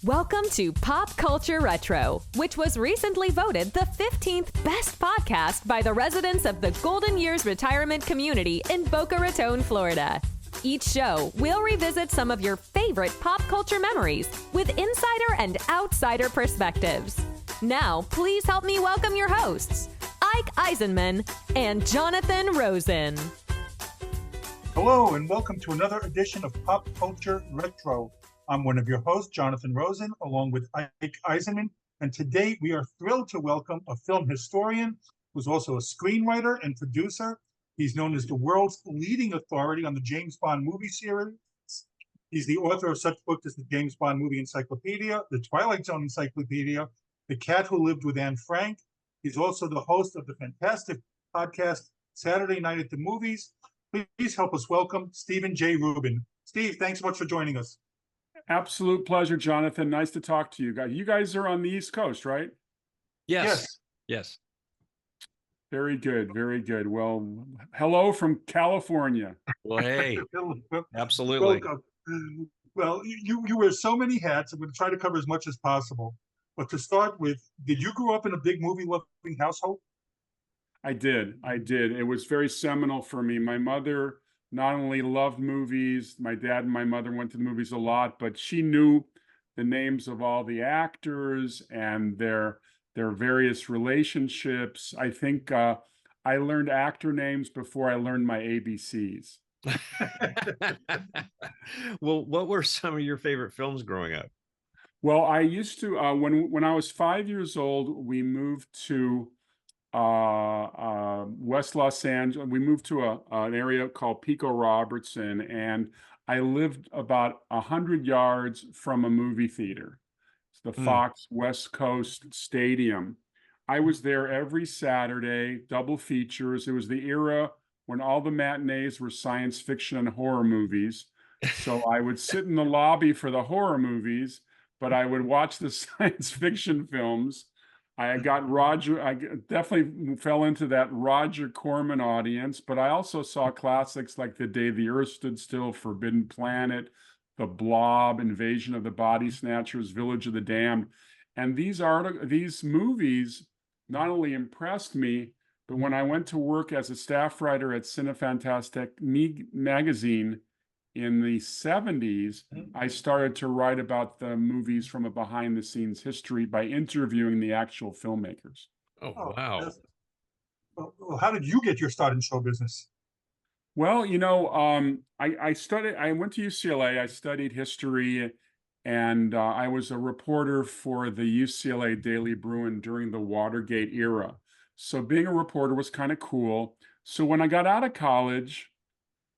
Welcome to Pop Culture Retro, which was recently voted the 15th best podcast by the residents of the Golden Years Retirement Community in Boca Raton, Florida. Each show, we'll revisit some of your favorite pop culture memories with insider and outsider perspectives. Now, please help me welcome your hosts, Ike Eisenmann and Jonathan Rosen. Hello, and welcome to another edition of Pop Culture Retro. I'm one of your hosts, Jonathan Rosen, along with Ike Eisenmann, and today we are thrilled to welcome a film historian who's also a screenwriter and producer. He's known as the world's leading authority on the James Bond movie series. He's the author of such books as the James Bond Movie Encyclopedia, the Twilight Zone Encyclopedia, The Cat Who Lived with Anne Frank. He's also the host of the fantastic podcast, Saturday Night at the Movies. Please help us welcome Stephen Jay Rubin. Steve, thanks so much for joining us. Absolute pleasure, Jonathan. Nice to talk to you guys. You guys are on the East Coast, right? Yes. Very good. Very good. Well, hello from California. Well, hey, absolutely. Welcome. Well, you wear so many hats. I'm going to try to cover as much as possible. But to start with, did you grow up in a big movie-loving household? I did. It was very seminal for me. My mother not only loved movies, my dad and my mother went to the movies a lot, but she knew the names of all the actors and their various relationships. I think I learned actor names before I learned my ABCs. Well, what were some of your favorite films growing up? Well, I used to, when I was 5 years old, we moved to West Los Angeles. We moved to an area called Pico Robertson, and I lived about 100 yards from a movie theater. It's the Fox West Coast Stadium. I was there every Saturday, double features. It was the era when all the matinees were science fiction and horror movies. So I would sit in the lobby for the horror movies, but I would watch the science fiction films. I definitely fell into that Roger Corman audience, but I also saw classics like The Day the Earth Stood Still, Forbidden Planet, The Blob, Invasion of the Body Snatchers, Village of the Damned. And these movies not only impressed me, but when I went to work as a staff writer at Cinefantastique magazine in the 70s, I started to write about the movies from a behind-the-scenes history by interviewing the actual filmmakers. Oh, wow. Well, how did you get your start in show business? Well, I went to UCLA, I studied history, and I was a reporter for the UCLA Daily Bruin during the Watergate era. So being a reporter was kind of cool. So when I got out of college,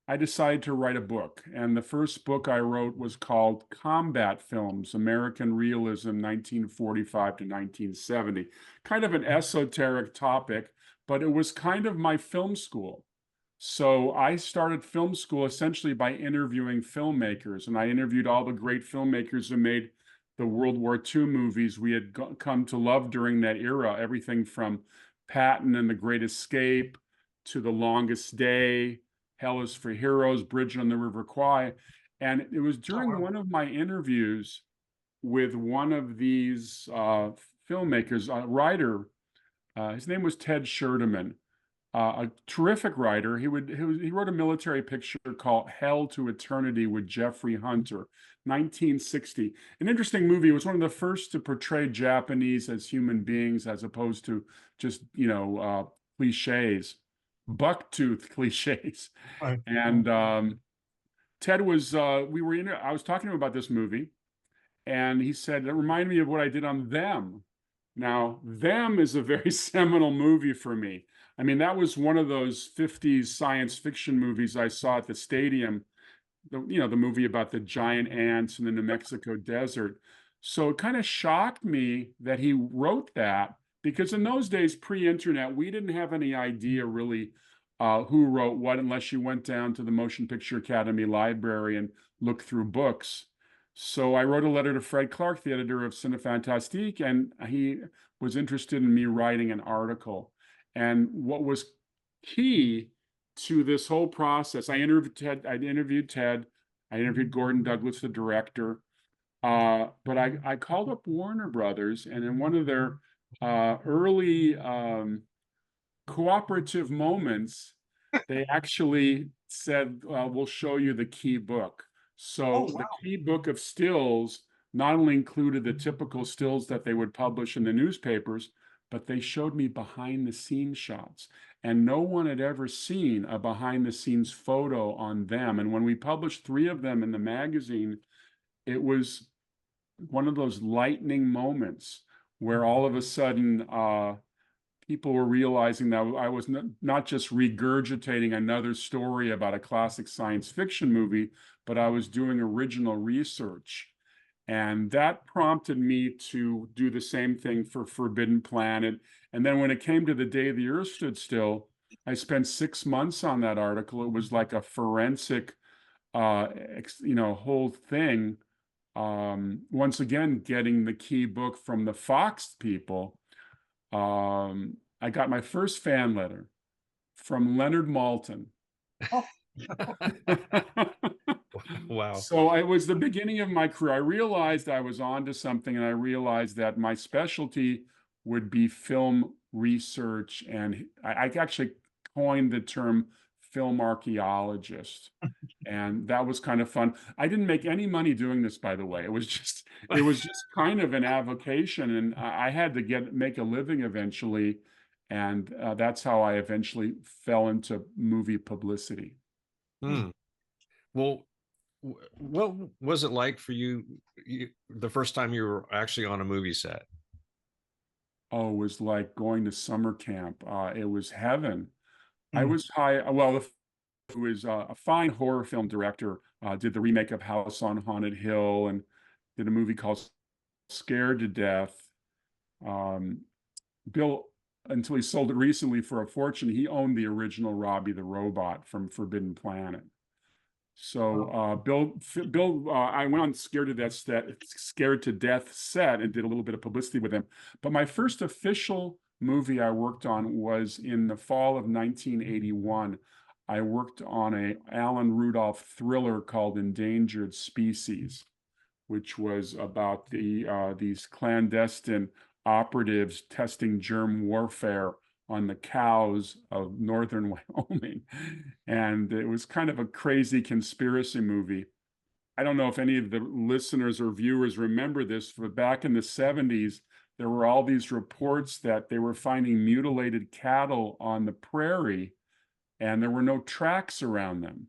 I decided to write a book, and the first book I wrote was called Combat Films, American Realism, 1945 to 1970. Kind of an esoteric topic, but it was kind of my film school. So I started film school essentially by interviewing filmmakers, and I interviewed all the great filmmakers who made the World War II movies we had come to love during that era, everything from Patton and The Great Escape to The Longest Day, Hell is for Heroes, Bridge on the River Kwai. And it was during one of my interviews with one of these filmmakers, a writer, his name was Ted Scherderman, a terrific writer. He wrote a military picture called Hell to Eternity with Jeffrey Hunter, 1960. An interesting movie. It was one of the first to portray Japanese as human beings as opposed to just, cliches. Bucktooth cliches. Right. And Ted was I was talking to him about this movie, and he said it reminded me of what I did on Them. Now, Them is a very seminal movie for me. I mean, that was one of those 50s science fiction movies I saw at the stadium, the movie about the giant ants in the New Mexico desert. So it kind of shocked me that he wrote that, because in those days, pre-internet, we didn't have any idea really who wrote what unless you went down to the Motion Picture Academy library and looked through books. So I wrote a letter to Fred Clark, the editor of Cinefantastique, and he was interested in me writing an article. And what was key to this whole process, I interviewed Ted, I interviewed Gordon Douglas, the director. But I called up Warner Brothers, and in one of their early cooperative moments, they actually said, we'll show you the key book. So Oh, wow. the key book of stills not only included the typical stills that they would publish in the newspapers, but they showed me behind the scenes shots. And no one had ever seen a behind the scenes photo on them. And when we published 3 of them in the magazine, it was one of those lightning moments where all of a sudden people were realizing that I was not just regurgitating another story about a classic science fiction movie, but I was doing original research. And that prompted me to do the same thing for Forbidden Planet. And then when it came to The Day the Earth Stood Still, I spent 6 months on that article. It was like a forensic, whole thing. Once again, getting the key book from the Fox people. I got my first fan letter from Leonard Maltin. Wow. So it was the beginning of my career. I realized I was onto something, and I realized that my specialty would be film research. And I actually coined the term film archaeologist. And that was kind of fun. I didn't make any money doing this, by the way. It was just kind of an avocation, and I had to make a living eventually. And that's how I eventually fell into movie publicity. Well, what was it like for you the first time you were actually on a movie set? Oh, it was like going to summer camp. It was heaven. I was who is a fine horror film director, did the remake of House on Haunted Hill and did a movie called Scared to Death. Bill, until he sold it recently for a fortune, he owned the original Robbie the Robot from Forbidden Planet. So Bill, I went on Scared to Death set and did a little bit of publicity with him. But my first official movie I worked on was in the fall of 1981. I worked on a Alan Rudolph thriller called Endangered Species, which was about these clandestine operatives testing germ warfare on the cows of northern Wyoming. And it was kind of a crazy conspiracy movie. I don't know if any of the listeners or viewers remember this, but back in the 70s, there were all these reports that they were finding mutilated cattle on the prairie, and there were no tracks around them,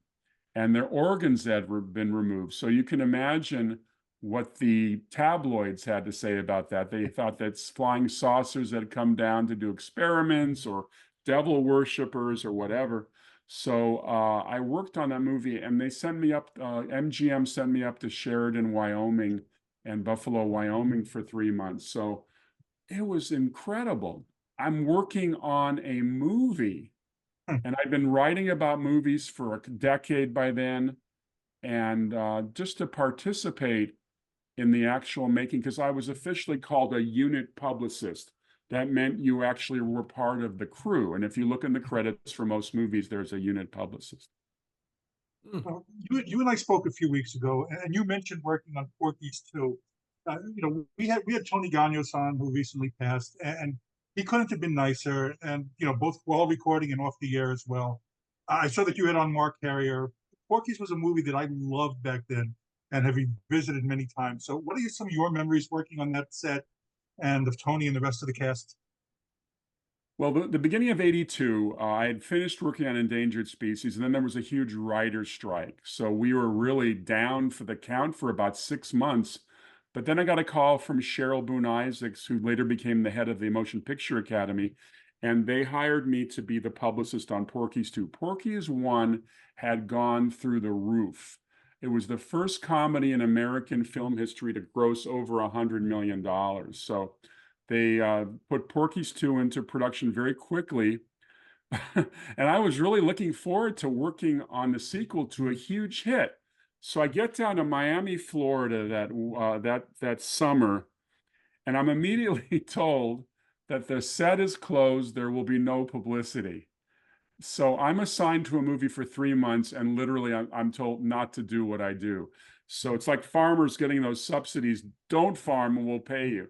and their organs had been removed. So you can imagine what the tabloids had to say about that. They thought that flying saucers had come down to do experiments, or devil worshippers, or whatever. So I worked on that movie, and they sent me up, MGM sent me up to Sheridan, Wyoming, and Buffalo, Wyoming for 3 months. So it was incredible. I'm working on a movie, and I've been writing about movies for a decade by then. And just to participate in the actual making, because I was officially called a unit publicist. That meant you actually were part of the crew. And if you look in the credits for most movies, there's a unit publicist. Well, you and I spoke a few weeks ago, and you mentioned working on Porky's too. We had Tony Gagnos on, who recently passed, and he couldn't have been nicer. And both while recording and off the air as well. I saw that you had on Mark Carrier. Porky's was a movie that I loved back then and have revisited many times. So, what are some of your memories working on that set, and of Tony and the rest of the cast? Well, the beginning of '82, I had finished working on Endangered Species, and then there was a huge writer's strike. So we were really down for the count for about 6 months. But then I got a call from Cheryl Boone Isaacs, who later became the head of the Motion Picture Academy, and they hired me to be the publicist on Porky's 2. Porky's 1 had gone through the roof. It was the first comedy in American film history to gross over $100 million. So they put Porky's 2 into production very quickly. And I was really looking forward to working on the sequel to a huge hit. So I get down to Miami, Florida that summer, and I'm immediately told that the set is closed, there will be no publicity. So I'm assigned to a movie for 3 months, and literally I'm told not to do what I do. So it's like farmers getting those subsidies. Don't farm and we'll pay you.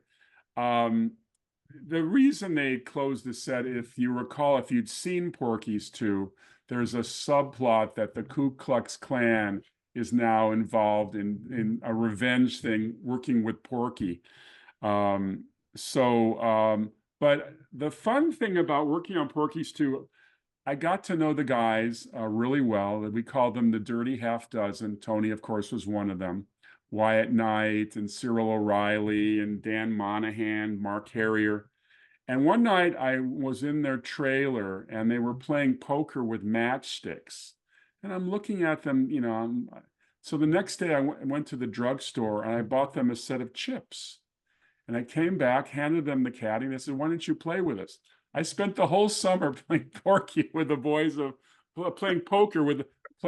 The reason they closed the set, if you recall, if you'd seen Porky's 2, there's a subplot that the Ku Klux Klan is now involved in a revenge thing, working with Porky. But the fun thing about working on Porky's 2, I got to know the guys really well. We called them the Dirty Half Dozen. Tony, of course, was one of them. Wyatt Knight and Cyril O'Reilly and Dan Monahan, Mark Harrier. And one night I was in their trailer and they were playing poker with matchsticks. And I'm looking at them, so the next day I went to the drugstore and I bought them a set of chips. And I came back, handed them the caddy, and they said, "Why don't you play with us?" I spent the whole summer playing Porky with the boys playing poker with the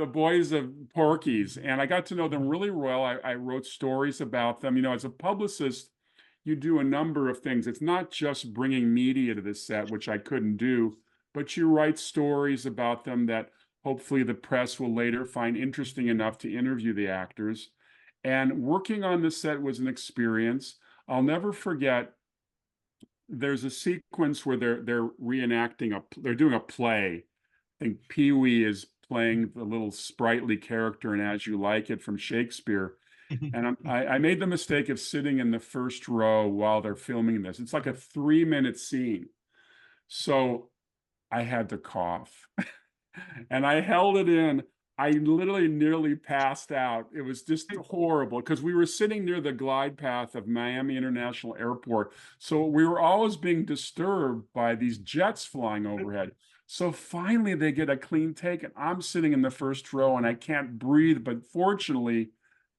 boys of Porky's. And I got to know them really well. I wrote stories about them. As a publicist, you do a number of things. It's not just bringing media to the set, which I couldn't do, but you write stories about them that hopefully the press will later find interesting enough to interview the actors. And working on the set was an experience. I'll never forget, there's a sequence where they're reenacting they're doing a play. I think Pee-wee is playing the little sprightly character in As You Like It from Shakespeare. And I made the mistake of sitting in the first row while they're filming this. It's like a 3-minute scene. So I had to cough. And I held it in. I literally nearly passed out. It was just horrible because we were sitting near the glide path of Miami International Airport. So we were always being disturbed by these jets flying overhead. So finally they get a clean take and I'm sitting in the first row and I can't breathe. But fortunately,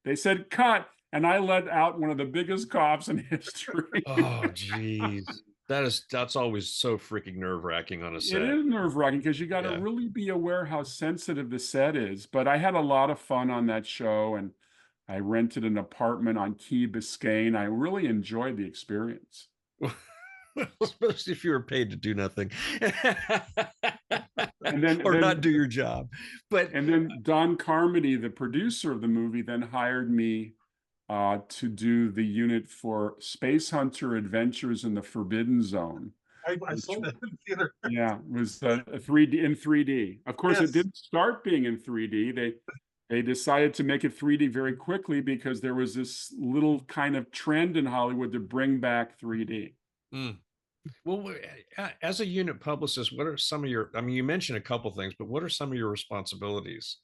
they said cut and I let out one of the biggest coughs in history. Oh, geez. That's always so freaking nerve-wracking on a set. It is nerve-wracking because you got to really be aware how sensitive the set is. But I had a lot of fun on that show, and I rented an apartment on Key Biscayne. I really enjoyed the experience. Especially if you were paid to do nothing, or not do your job. And then Don Carmody, the producer of the movie, then hired me to do the unit for Space Hunter Adventures in the Forbidden Zone. I saw that in the theater. Yeah, it was 3D in 3D. Of course, It didn't start being in 3D. They decided to make it 3D very quickly because there was this little kind of trend in Hollywood to bring back 3D. Well, as a unit publicist, what are some of your? I mean, you mentioned a couple things, but what are some of your responsibilities?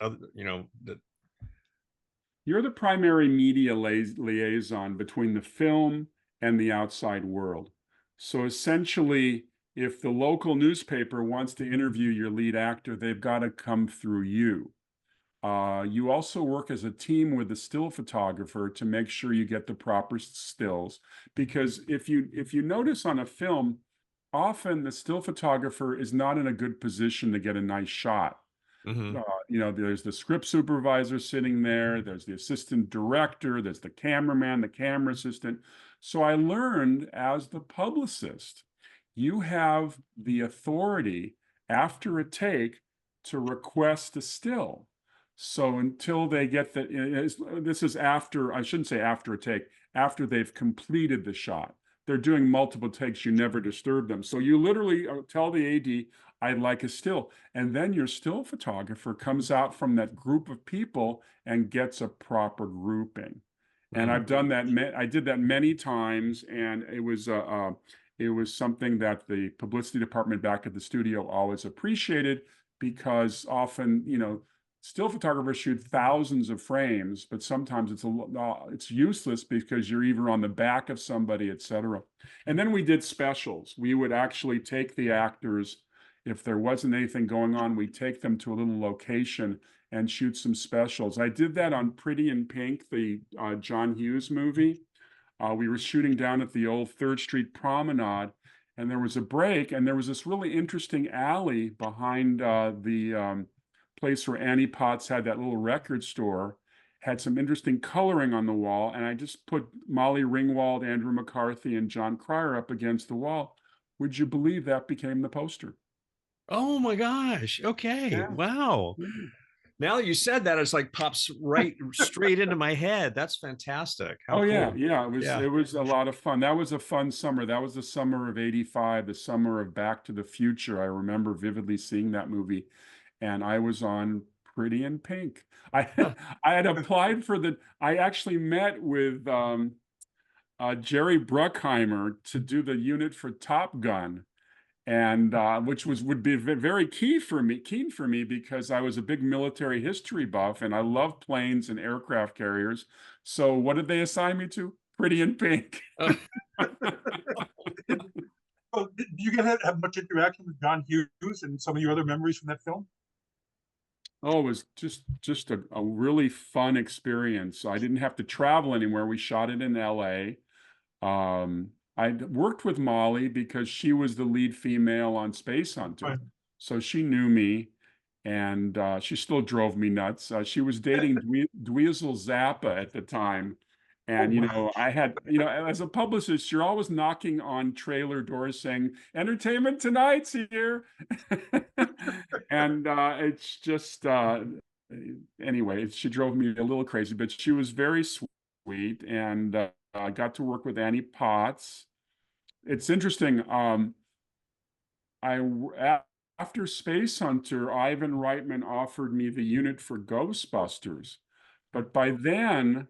You're the primary media liaison between the film and the outside world. So essentially, if the local newspaper wants to interview your lead actor, they've got to come through you. You also work as a team with the still photographer to make sure you get the proper stills. Because if you notice on a film, often the still photographer is not in a good position to get a nice shot. There's the script supervisor sitting there, there's the assistant director, there's the cameraman, the camera assistant. So I learned as the publicist, you have the authority after a take to request a still. So until they get this is after, I shouldn't say after a take, after they've completed the shot. They're doing multiple takes, you never disturb them. So you literally tell the AD, I'd like a still. And then your still photographer comes out from that group of people and gets a proper grouping. And I've done that. I did that many times, and it was something that the publicity department back at the studio always appreciated because often, still photographers shoot thousands of frames, but sometimes it's useless because you're either on the back of somebody, etc. And then we did specials. We would actually take the actors. If there wasn't anything going on, we'd take them to a little location and shoot some specials. I did that on Pretty in Pink, the John Hughes movie. We were shooting down at the old 3rd Street Promenade, and there was a break, and there was this really interesting alley behind the place where Annie Potts had that little record store, had some interesting coloring on the wall, and I just put Molly Ringwald, Andrew McCarthy, and John Cryer up against the wall. Would you believe that became the poster? Oh my gosh. Okay. Yeah. Wow. Now that you said that, it's like pops right straight into my head. That's fantastic. How Oh yeah, cool. yeah. Yeah. It was a lot of fun. That was a fun summer. That was the summer of '85, the summer of Back to the Future. I remember vividly seeing that movie, and I was on Pretty in Pink. I I had applied for the. I actually met with Jerry Bruckheimer to do the unit for Top Gun, and which would be very keen for me because I was a big military history buff and I love planes and aircraft carriers. So what did they assign me to? Pretty in Pink. Oh, did you get have much interaction with John Hughes and some of your other memories from that film? Oh, it was just a really fun experience. I didn't have to travel anywhere. We shot it in LA. I worked with Molly because she was the lead female on Space Hunter. Right. So she knew me, and she still drove me nuts. She was dating Dweezil Zappa at the time. And, Oh, wow. I had, as a publicist, you're always knocking on trailer doors saying, Entertainment Tonight's here. And it's just, anyway, she drove me a little crazy, but she was very sweet. And I got to work with Annie Potts. It's interesting. After Space Hunter, Ivan Reitman offered me the unit for Ghostbusters, but by then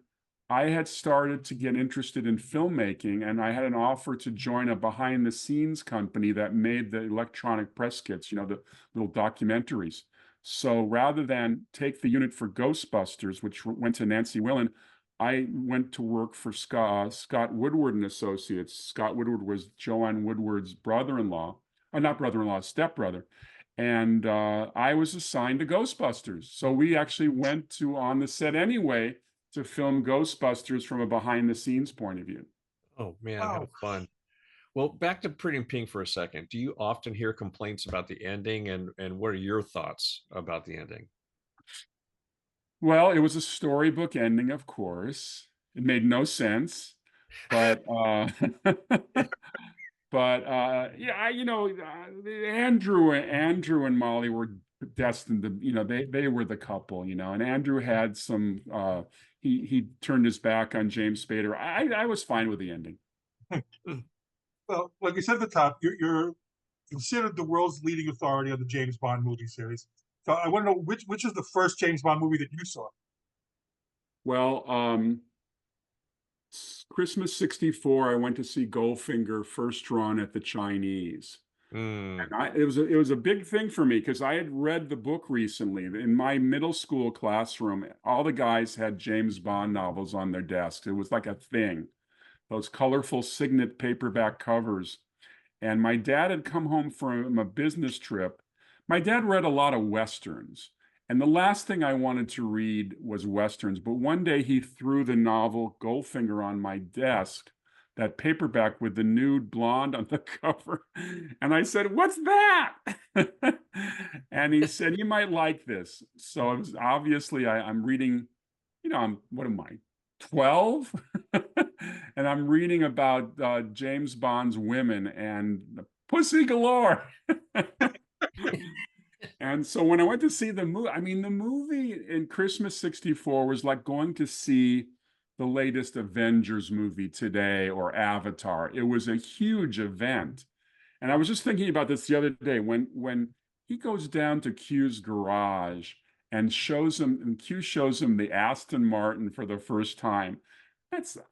I had started to get interested in filmmaking, and I had an offer to join a behind-the-scenes company that made the electronic press kits, the little documentaries. So rather than take the unit for Ghostbusters, which went to Nancy Willen, I went to work for Scott Woodward and Associates. Scott Woodward was Joanne Woodward's brother-in-law, not brother-in-law, stepbrother. And I was assigned to Ghostbusters. So we actually went on the set anyway to film Ghostbusters from a behind-the-scenes point of view. Oh man, Wow. how fun. Well, back to Pretty in Pink for a second. Do you often hear complaints about the ending, and what are your thoughts about the ending? Well, it was a storybook ending, of course. It made no sense, but yeah, Andrew and Molly were destined to, they were the couple, and Andrew had some he turned his back on James Spader. I was fine with the ending. Well, like you said at the top, you're considered the world's leading authority on the James Bond movie series. So I want to know which is the first James Bond movie that you saw? Well, Christmas '64, I went to see Goldfinger first run at the Chinese. And it was a big thing for me because I had read the book recently. In my middle school classroom, all the guys had James Bond novels on their desks. It was like a thing, those colorful Signet paperback covers. And my dad had come home from a business trip. My dad read a lot of Westerns. And the last thing I wanted to read was Westerns. But one day he threw the novel Goldfinger on my desk, that paperback with the nude blonde on the cover. And I said, "What's that?" And he said, "You might like this." So it was obviously I'm reading, what am I, 12? And I'm reading about James Bond's women and pussy galore. And so when I went to see the movie, the movie in Christmas '64 was like going to see the latest Avengers movie today or Avatar. It was a huge event. And I was just thinking about this the other day when he goes down to Q's garage and Q shows him the Aston Martin for the first time.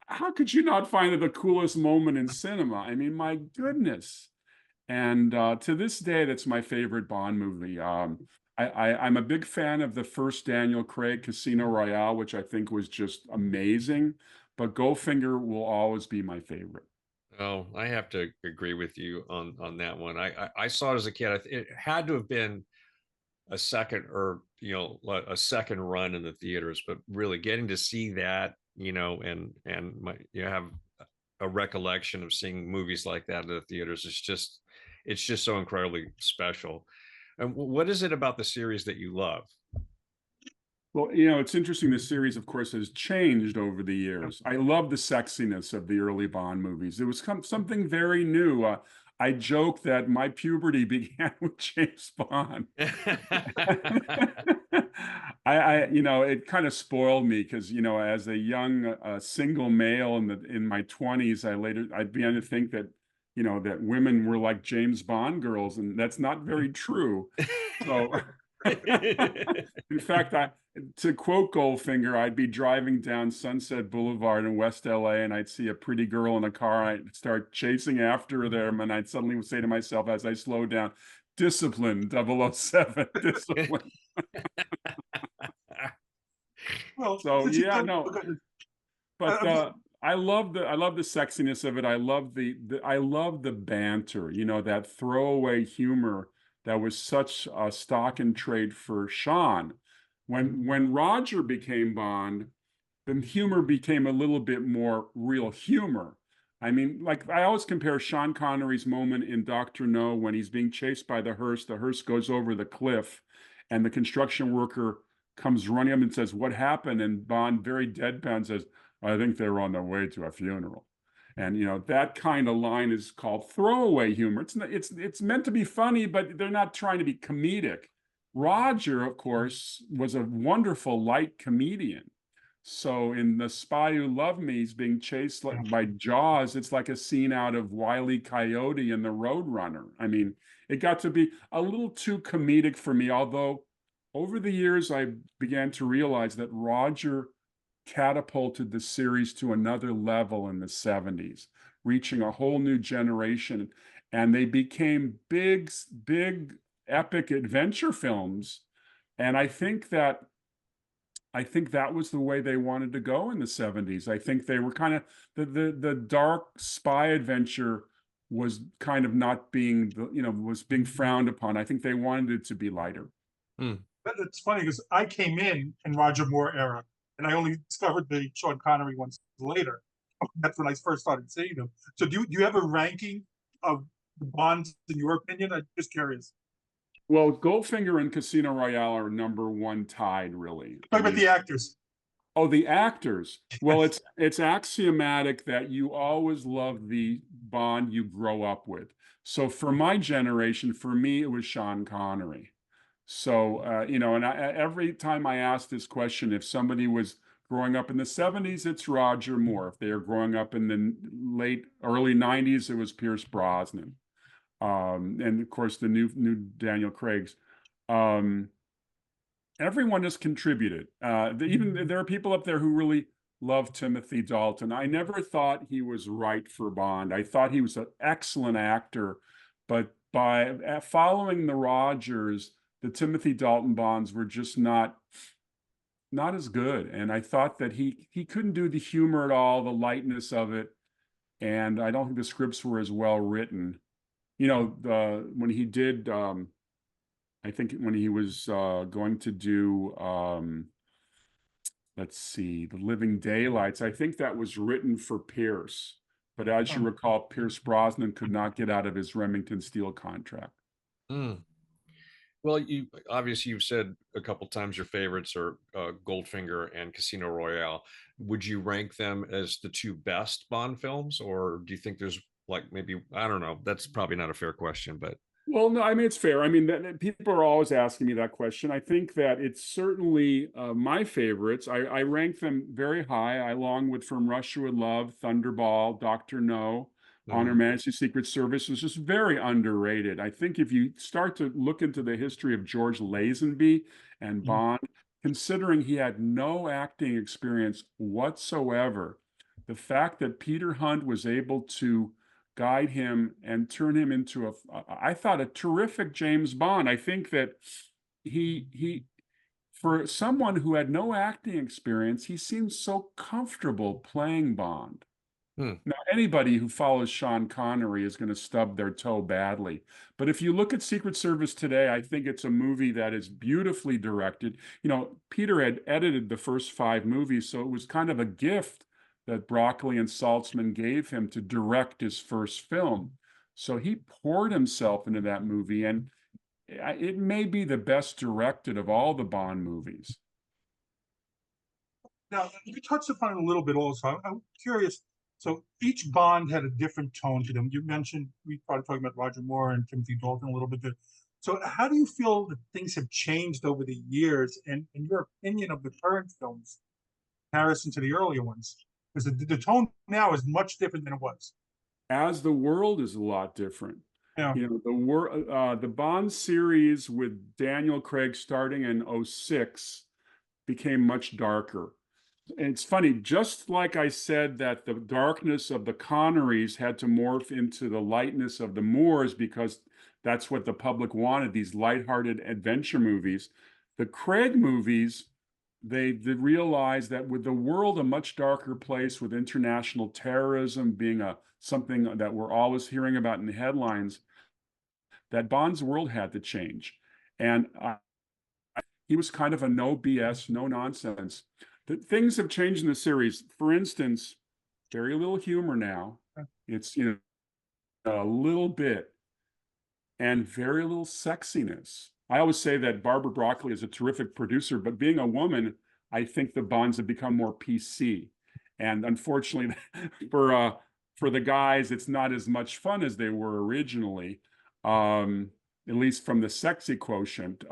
How could you not find it the coolest moment in cinema? My goodness. And to this day, that's my favorite Bond movie. I'm a big fan of the first Daniel Craig Casino Royale, which I think was just amazing. But Goldfinger will always be my favorite. Oh, I have to agree with you on that one. I saw it as a kid. It had to have been a second a second run in the theaters, but really getting to see that, and you have a recollection of seeing movies like that in the theaters. It's just so incredibly special. And what is it about the series that you love? Well, it's interesting. The series, of course, has changed over the years. I love the sexiness of the early Bond movies. It was something very new. I joke that my puberty began with James Bond. It kind of spoiled me because, as a young single male in my 20s, I began to think that, that women were like James Bond girls, and that's not very true. So, in fact, to quote Goldfinger, I'd be driving down Sunset Boulevard in West LA, and I'd see a pretty girl in a car. I'd start chasing after them, and I'd suddenly say to myself as I slow down, "Discipline, 007, discipline." Well, So since you yeah, took- no, but I'm just- I love the sexiness of it. I love I love the banter. That throwaway humor that was such a stock and trade for Sean. When Roger became Bond, the humor became a little bit more real humor. I mean, like I always compare Sean Connery's moment in Dr. No when he's being chased by the hearse goes over the cliff, and the construction worker comes running up and says, "What happened?" And Bond, very deadpan, says, "I think they were on their way to a funeral." And that kind of line is called throwaway humor. It's meant to be funny, but they're not trying to be comedic. Roger, of course, was a wonderful light comedian. So in The Spy Who Loved Me, he's being chased by Jaws. It's like a scene out of Wile E. Coyote and the Roadrunner. I mean, it got to be a little too comedic for me, although over the years, I began to realize that Roger catapulted the series to another level in the 70s, reaching a whole new generation. And they became big, big, epic adventure films. And I think that was the way they wanted to go in the 70s. I think they were kind of the dark spy adventure was kind of not being, was being frowned upon. I think they wanted it to be lighter. But it's funny because I came in Roger Moore era, and I only discovered the Sean Connery ones later. That's when I first started seeing them. So do you have a ranking of the Bonds in your opinion? I'm just curious. Well, Goldfinger and Casino Royale are number one tied, really. Talk about the actors. Oh, the actors. Well, it's axiomatic that you always love the Bond you grow up with. So for my generation, for me, it was Sean Connery. So, and every time I ask this question, if somebody was growing up in the 70s, it's Roger Moore. If they are growing up in the early 90s, it was Pierce Brosnan. And of course, the new Daniel Craig's. Everyone has contributed. Even there are people up there who really love Timothy Dalton. I never thought he was right for Bond. I thought he was an excellent actor, but by following the Rogers, the Timothy Dalton Bonds were just not as good. And I thought that he couldn't do the humor at all, the lightness of it. And I don't think the scripts were as well written. When he did, I think when he was going to do, let's see, The Living Daylights, I think that was written for Pierce. But as you recall, Pierce Brosnan could not get out of his Remington Steele contract. Well, you've said a couple times your favorites are Goldfinger and Casino Royale. Would you rank them as the two best Bond films, or do you think there's maybe, I don't know, that's probably not a fair question, but. Well, no, I mean, it's fair. I mean, people are always asking me that question. I think that it's certainly my favorites. I rank them very high, along with From Russia with Love, Thunderball, Dr. No, Honor Majesty's Secret Service was just very underrated. I think if you start to look into the history of George Lazenby and Bond, considering he had no acting experience whatsoever, the fact that Peter Hunt was able to guide him and turn him into I thought, a terrific James Bond. I think that he for someone who had no acting experience, he seems so comfortable playing Bond. Now, anybody who follows Sean Connery is going to stub their toe badly. But if you look at Secret Service today, I think it's a movie that is beautifully directed. Peter had edited the first 5 movies, so it was kind of a gift that Broccoli and Saltzman gave him to direct his first film. So he poured himself into that movie, and it may be the best directed of all the Bond movies. Now, you touched upon it a little bit also. I'm curious, So each Bond had a different tone to them. You mentioned, we started talking about Roger Moore and Timothy Dalton a little bit there. So how do you feel that things have changed over the years, and in your opinion of the current films, in comparison to the earlier ones? Because the tone now is much different than it was. As the world is a lot different. Yeah. The Bond series with Daniel Craig starting in 2006 became much darker. And it's funny, just like I said that the darkness of the Connerys had to morph into the lightness of the Moores because that's what the public wanted, these lighthearted adventure movies. The Craig movies, they realized that with the world a much darker place, with international terrorism being something that we're always hearing about in the headlines, that Bond's world had to change. And he was kind of a no BS, no nonsense. Things have changed in the series. For instance, very little humor now. It's, a little bit, and very little sexiness. I always say that Barbara Broccoli is a terrific producer, but being a woman, I think the Bonds have become more PC. And unfortunately, for the guys, it's not as much fun as they were originally, at least from the sexy quotient.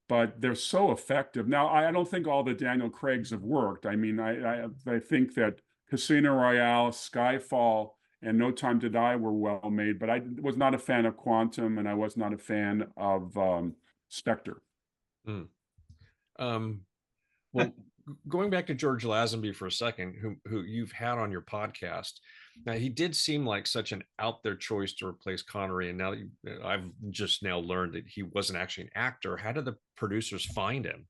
But they're so effective. Now, I don't think all the Daniel Craigs have worked. I mean, I think that Casino Royale, Skyfall, and No Time to Die were well made, but I was not a fan of Quantum, and I was not a fan of Spectre. Well, going back to George Lazenby for a second, who you've had on your podcast. Now, he did seem like such an out there choice to replace Connery, and now I've just now learned that he wasn't actually an actor. How did the producers find him?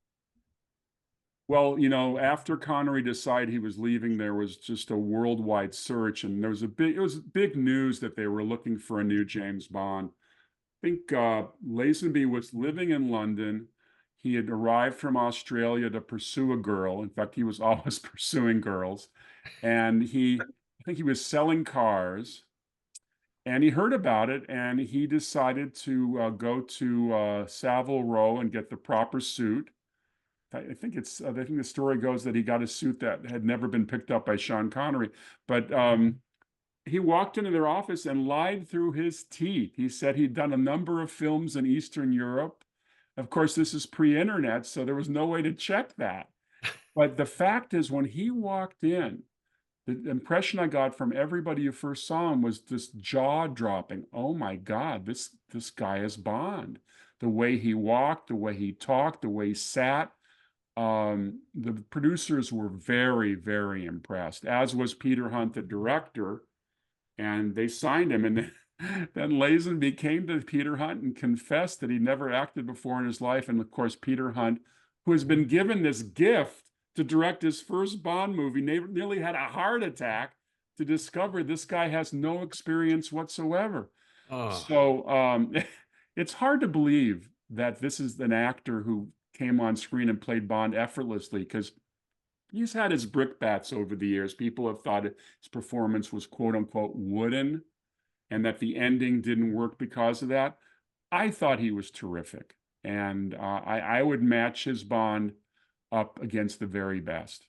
Well, after Connery decided he was leaving, there was just a worldwide search, and it was big news that they were looking for a new James Bond. I think Lazenby was living in London. He had arrived from Australia to pursue a girl. In fact, he was always pursuing girls. And I think he was selling cars, and he heard about it, and he decided to go to Savile Row and get the proper suit. I think the story goes that he got a suit that had never been picked up by Sean Connery. But he walked into their office and lied through his teeth. He said he'd done a number of films in Eastern Europe. Of course, this is pre-internet, so there was no way to check that. But the fact is, when he walked in, the impression I got from everybody who first saw him was this jaw-dropping. Oh my God, this guy is Bond. The way he walked, the way he talked, the way he sat. The producers were very, very impressed, as was Peter Hunt, the director, and they signed him. And then Lazenby came to Peter Hunt and confessed that he never acted before in his life. And of course, Peter Hunt, who has been given this gift to direct his first Bond movie, nearly had a heart attack to discover this guy has no experience whatsoever. So it's hard to believe that this is an actor who came on screen and played Bond effortlessly, because he's had his brickbats over the years. People have thought his performance was quote unquote wooden, and that the ending didn't work because of that. I thought he was terrific, and I would match his Bond up against the very best.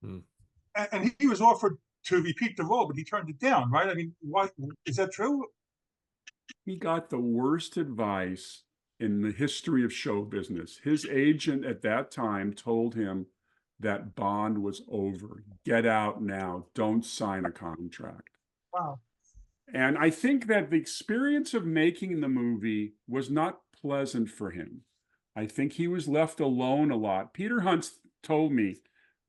And he was offered to repeat the role, but he turned it down, right? I mean, why is that true? He got the worst advice in the history of show business. His agent at that time told him that Bond was over. Get out now. Don't sign a contract. Wow. And I think that the experience of making the movie was not pleasant for him. I think he was left alone a lot. Peter Hunt told me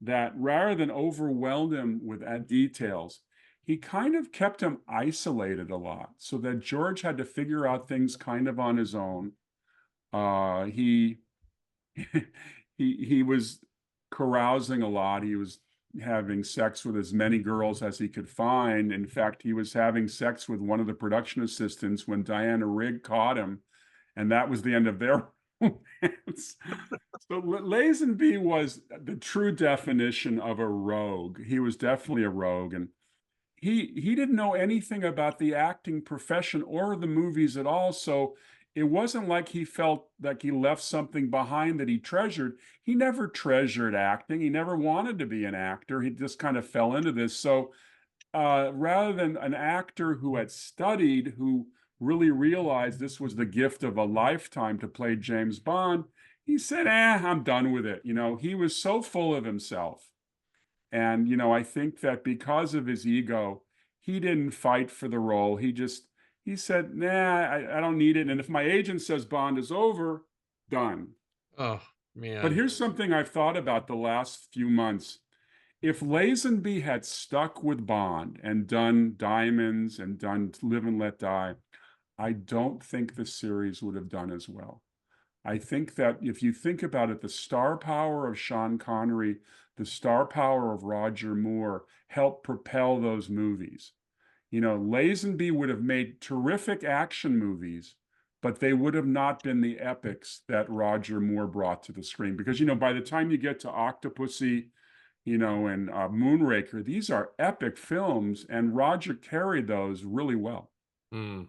that rather than overwhelm him with details, he kind of kept him isolated a lot, so that George had to figure out things kind of on his own. He was carousing a lot. He was having sex with as many girls as he could find. In fact, he was having sex with one of the production assistants when Diana Rigg caught him, and that was the end of their romance. So Lazenby was the true definition of a rogue. He was definitely a rogue, and he didn't know anything about the acting profession or the movies at all. So it wasn't like he felt like he left something behind that he treasured. He never treasured acting. He never wanted to be an actor. He just kind of fell into this. So rather than an actor who had studied, who really realized this was the gift of a lifetime to play James Bond, he said, I'm done with it. He was so full of himself. And, I think that because of his ego, he didn't fight for the role. He said, I don't need it. And if my agent says Bond is over, done. Oh, man. But here's something I've thought about the last few months. If Lazenby had stuck with Bond and done Diamonds and done Live and Let Die, I don't think the series would have done as well. I think that if you think about it, the star power of Sean Connery, the star power of Roger Moore helped propel those movies. Lazenby would have made terrific action movies, but they would have not been the epics that Roger Moore brought to the screen. Because, by the time you get to Octopussy, and Moonraker, these are epic films, and Roger carried those really well. Mm.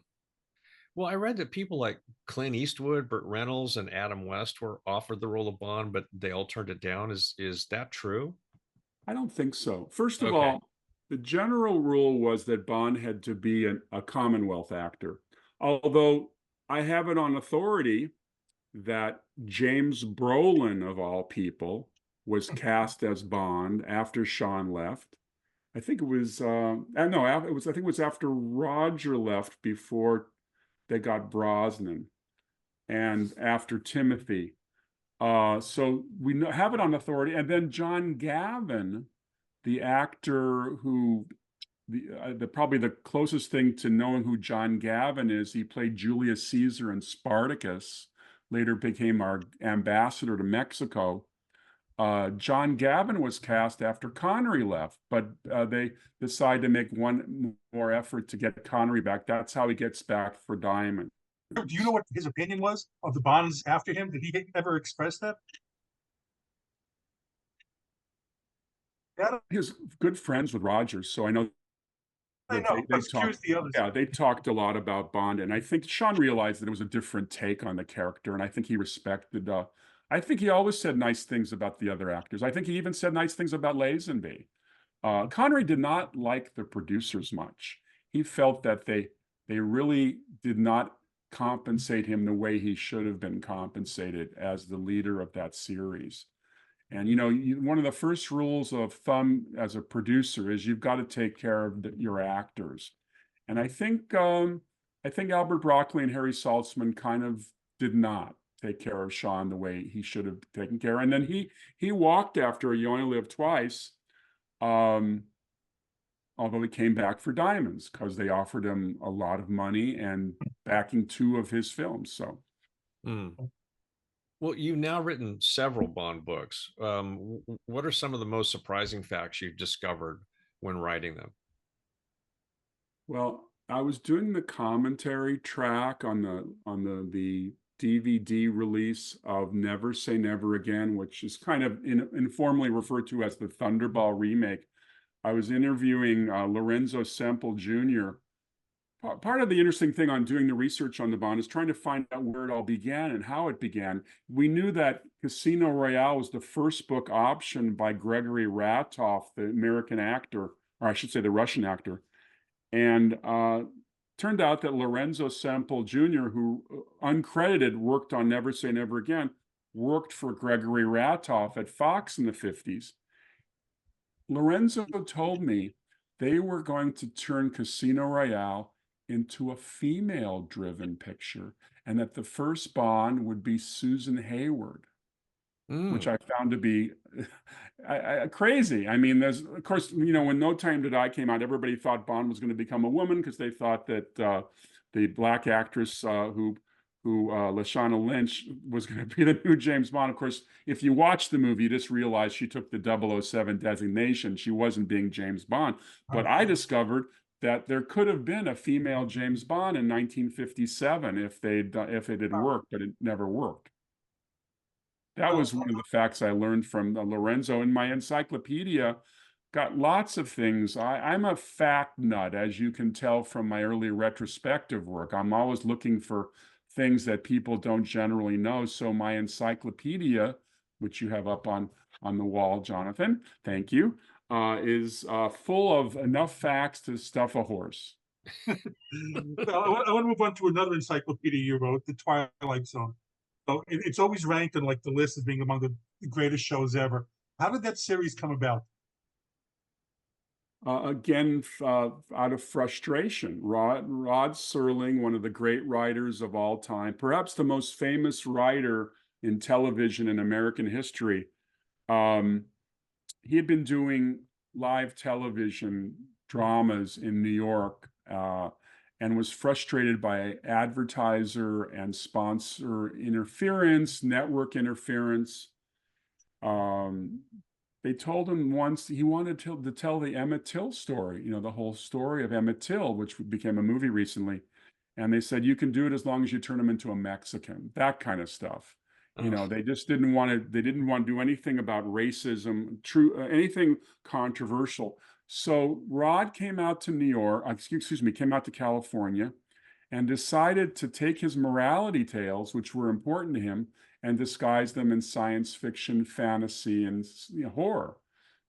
Well, I read that people like Clint Eastwood, Burt Reynolds, and Adam West were offered the role of Bond, but they all turned it down. Is that true? I don't think so. First of all, the general rule was that Bond had to be a Commonwealth actor. Although I have it on authority that James Brolin, of all people, was cast as Bond after Sean left. I think it was I think it was after Roger left, before they got Brosnan, and after Timothy. So we have it on authority. And then John Gavin, the actor who, probably the closest thing to knowing who John Gavin is, he played Julius Caesar in Spartacus, later became our ambassador to Mexico. John Gavin was cast after Connery left, but they decided to make one more effort to get Connery back. That's how he gets back for Diamond. Do you know what his opinion was of the Bonds after him? Did he ever express that? He was good friends with Rogers, so I know. I know. They talked, the others. Yeah, they talked a lot about Bond, and I think Sean realized that it was a different take on the character, and I think he respected. I think he always said nice things about the other actors. I think he even said nice things about Lazenby. Connery did not like the producers much. He felt that they really did not compensate him the way he should have been compensated as the leader of that series. And one of the first rules of thumb as a producer is you've got to take care of your actors. And I think Albert Broccoli and Harry Saltzman kind of did not take care of Sean the way he should have taken care. And then he walked after You Only Live Twice, although he came back for Diamonds because they offered him a lot of money and backing 2 of his films. So. Well, you've now written several Bond books. What are some of the most surprising facts you've discovered when writing them? Well, I was doing the commentary track on the DVD release of Never Say Never Again, which is kind of informally referred to as the Thunderball remake. I was interviewing Lorenzo Semple Jr. Part of the interesting thing on doing the research on the Bond is trying to find out where it all began and how it began. We knew that Casino Royale was the first book optioned by Gregory Ratoff, the American actor, or I should say the Russian actor. And turned out that Lorenzo Semple Jr., who uncredited worked on Never Say Never Again, worked for Gregory Ratoff at Fox in the 50s. Lorenzo told me they were going to turn Casino Royale into a female-driven picture, and that the first Bond would be Susan Hayward, which I found to be crazy. I mean, there's, of course, when No Time to Die came out, everybody thought Bond was going to become a woman because they thought that the black actress who Lashana Lynch was going to be the new James Bond. Of course, if you watch the movie, you just realize she took the 007 designation. She wasn't being James Bond. But I discovered that there could have been a female James Bond in 1957 if it had worked, but it never worked. That was one of the facts I learned from Lorenzo. In my encyclopedia, got lots of things. I'm a fact nut, as you can tell from my early retrospective work. I'm always looking for things that people don't generally know. So my encyclopedia, which you have up on the wall, Jonathan, thank you, is full of enough facts to stuff a horse. I want to move on to another encyclopedia you wrote, the Twilight Zone. So it's always ranked in like the list as being among the greatest shows ever. How did that series come about? Again, out of frustration, Rod Serling, one of the great writers of all time, perhaps the most famous writer in television in American history. He had been doing live television dramas in New York and was frustrated by advertiser and sponsor interference, network interference. They told him once he wanted to tell the Emmett Till story, the whole story of Emmett Till, which became a movie recently. And they said, you can do it as long as you turn him into a Mexican, that kind of stuff. They just didn't want to do anything about racism, anything controversial. So Rod came out to New York, came out to California and decided to take his morality tales, which were important to him, and disguise them in science fiction, fantasy, and horror.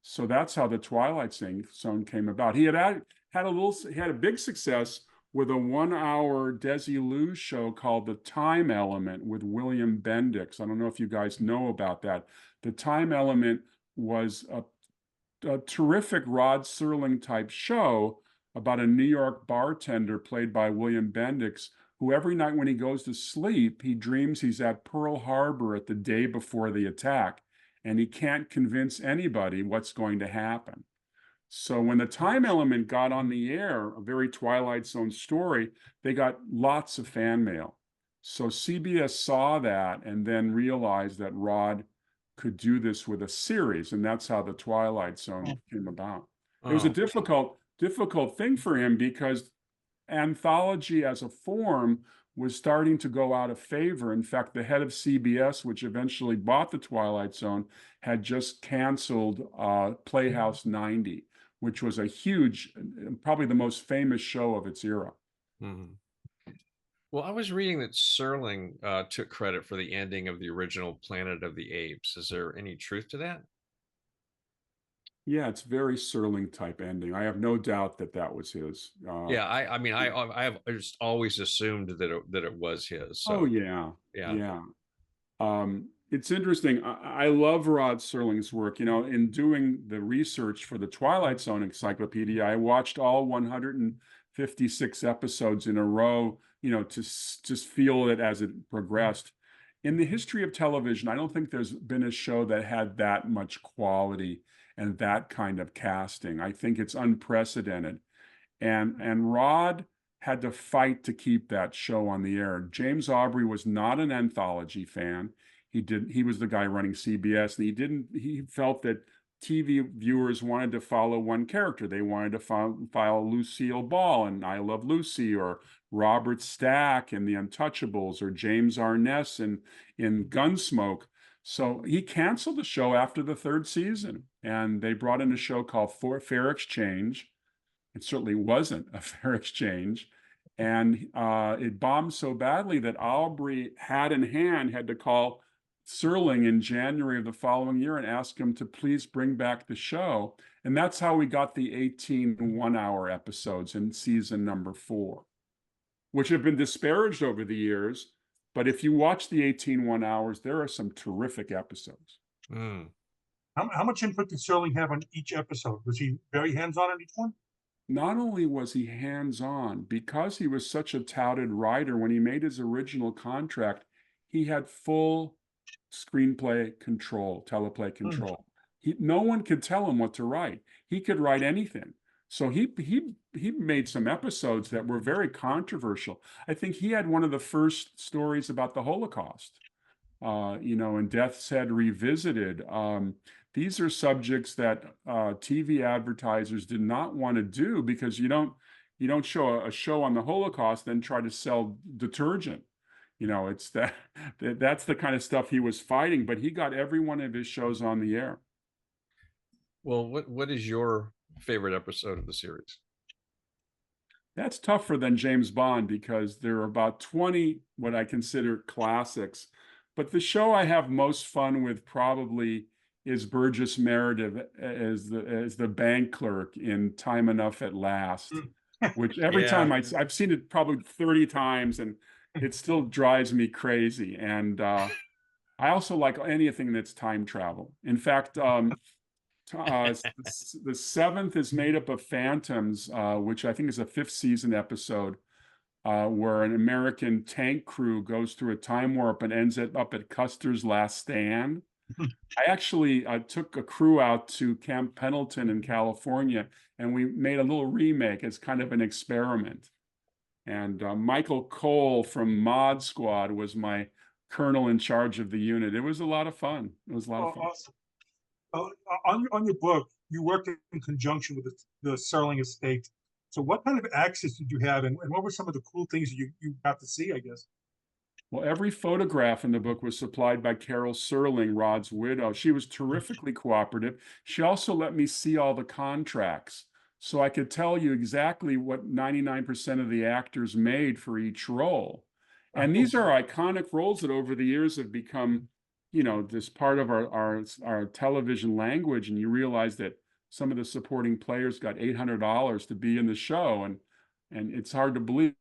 So that's how the Twilight Zone came about. He had a big success with a 1-hour Desilu show called The Time Element with William Bendix. I don't know if you guys know about that. The Time Element was a terrific Rod Serling type show about a New York bartender played by William Bendix, who every night when he goes to sleep, he dreams he's at Pearl Harbor at the day before the attack, and he can't convince anybody what's going to happen. So when the Time Element got on the air, a very Twilight Zone story, they got lots of fan mail. So CBS saw that and then realized that Rod could do this with a series, and that's how the Twilight Zone came about. It was a difficult thing for him because anthology as a form was starting to go out of favor. In fact, the head of CBS, which eventually bought the Twilight Zone, had just canceled Playhouse 90, which was a huge, probably the most famous show of its era. Mm-hmm. Well, I was reading that Serling took credit for the ending of the original Planet of the Apes. Is there any truth to that? Yeah, it's very Serling type ending. I have no doubt that was his. Yeah, I have just always assumed that it was his. So. Oh yeah. It's interesting. I love Rod Serling's work. In doing the research for the Twilight Zone Encyclopedia, I watched all 156 episodes in a row, to just feel it as it progressed. In the history of television, I don't think there's been a show that had that much quality and that kind of casting. I think it's unprecedented. And Rod had to fight to keep that show on the air. James Aubrey was not an anthology fan. He was the guy running CBS, and he felt that TV viewers wanted to follow one character. They wanted to follow Lucille Ball and I Love Lucy, or Robert Stack in The Untouchables, or James Arness in Gunsmoke. So he canceled the show after the 3rd season, and they brought in a show called Fair Exchange. It certainly wasn't a fair exchange. And it bombed so badly that Aubrey, hat in hand, had to call Serling in January of the following year and ask him to please bring back the show. And that's how we got the 18 1-hour episodes in season number 4, which have been disparaged over the years. But if you watch the 18 1 hours, there are some terrific episodes. How much input did Serling have on each episode? Was he very hands-on on each one? Not only was he hands-on, because he was such a touted writer, when he made his original contract, he had full screenplay control, teleplay control. No one could tell him what to write. He could write anything. So he made some episodes that were very controversial. I think he had one of the first stories about the Holocaust, in Death's Head Revisited. These are subjects that TV advertisers did not want to do, because you don't show a show on the Holocaust then try to sell detergent. It's that's the kind of stuff he was fighting, but he got every one of his shows on the air. Well, what is your favorite episode of the series? That's tougher than James Bond, because there are about 20 what I consider classics. But the show I have most fun with probably is Burgess Meredith as the bank clerk in Time Enough at Last, which every time I've seen it probably 30 times, and it still drives me crazy. And I also like anything that's time travel. In fact, the seventh is made up of phantoms, which I think is a fifth season episode, where an American tank crew goes through a time warp and ends up at Custer's Last Stand. I actually took a crew out to Camp Pendleton in California, and we made a little remake as kind of an experiment. And Michael Cole from Mod Squad was my colonel in charge of the unit. It was a lot of fun. It was a lot of fun. Awesome. On your book, you worked in conjunction with the Serling estate. So what kind of access did you have, and what were some of the cool things you got to see, I guess? Well, every photograph in the book was supplied by Carol Serling, Rod's widow. She was terrifically cooperative. She also let me see all the contracts, so I could tell you exactly what 99% of the actors made for each role. And these are iconic roles that over the years have become, this part of our television language. And you realize that some of the supporting players got $800 to be in the show, and it's hard to believe.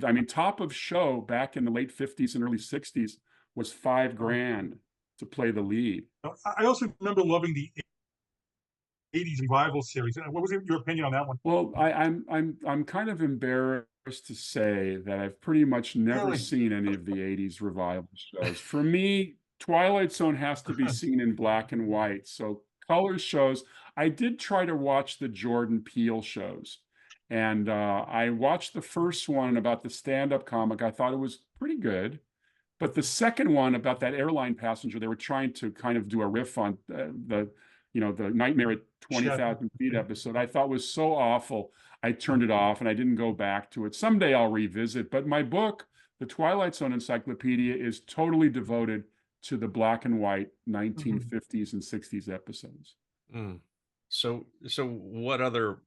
I mean, top of show back in the late 50s and early 60s was $5,000 to play the lead. I also remember loving the 80s revival series. What was your opinion on that one? Well, I'm kind of embarrassed to say that I've pretty much never seen any of the 80s revival shows. For me, Twilight Zone has to be seen in black and white. So color shows, I did try to watch the Jordan Peele shows. And I watched the first one about the stand-up comic. I thought it was pretty good. But the second one about that airline passenger, they were trying to kind of do a riff on the Nightmare at 20,000 Feet episode, I thought was so awful. I turned it off and I didn't go back to it. Someday I'll revisit. But my book, The Twilight Zone Encyclopedia, is totally devoted to the black and white 1950s and 60s episodes. So what other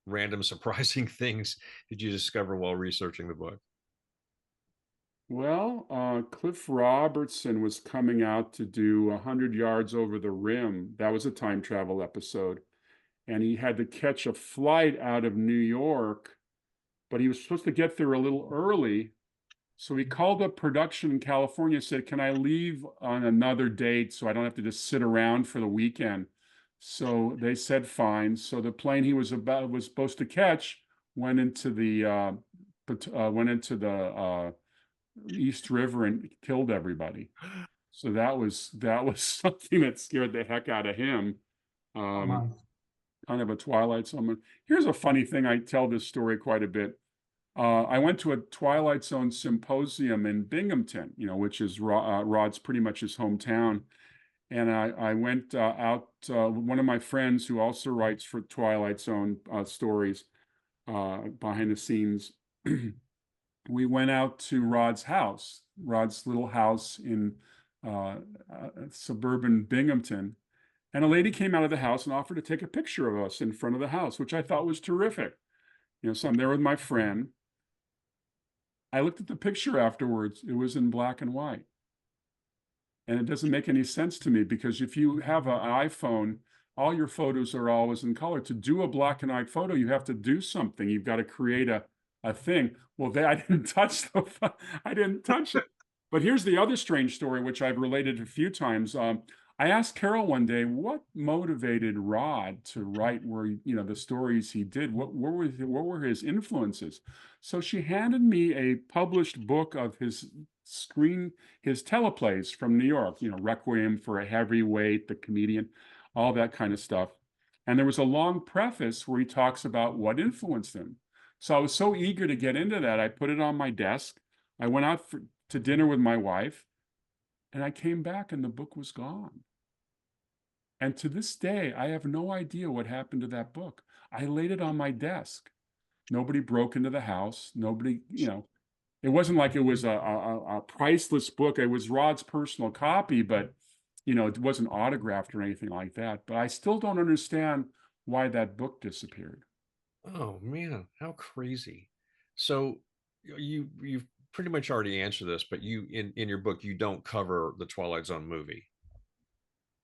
random surprising things did you discover while researching the book? Well, Cliff Robertson was coming out to do 100 Yards Over the Rim. That was a time travel episode. And he had to catch a flight out of New York, but he was supposed to get there a little early. So he called up production in California, said, "Can I leave on another date so I don't have to just sit around for the weekend?" So they said fine. So the plane he was supposed to catch went into the East River and killed everybody. So that was something that scared the heck out of him. Kind of a Twilight Zone. Here's a funny thing. I tell this story quite a bit. I went to a Twilight Zone symposium in Binghamton, which is Rod's pretty much his hometown. And I went out, one of my friends who also writes for Twilight Zone stories behind the scenes, we went out to Rod's house, Rod's little house in suburban Binghamton. And a lady came out of the house and offered to take a picture of us in front of the house, which I thought was terrific. So I'm there with my friend. I looked at the picture afterwards. It was in black and white. And it doesn't make any sense to me, because if you have an iPhone, all your photos are always in color. To do a black and white photo, you have to do something. You've got to create a thing. Well, I didn't touch I didn't touch it. But here's the other strange story, which I've related a few times. I asked Carol one day, what motivated Rod to write the stories he did? What were his influences? So she handed me a published book of his teleplays from New York, Requiem for a Heavyweight, The Comedian, all that kind of stuff. And there was a long preface where he talks about what influenced him. So I was so eager to get into that, I put it on my desk. I went out to dinner with my wife, and I came back and the book was gone. And to this day, I have no idea what happened to that book. I laid it on my desk. Nobody broke into the house. Nobody, it wasn't like it was a priceless book. It was Rod's personal copy, but, it wasn't autographed or anything like that. But I still don't understand why that book disappeared. Oh, man, how crazy. So you've pretty much already answered this, but in your book, you don't cover the Twilight Zone movie.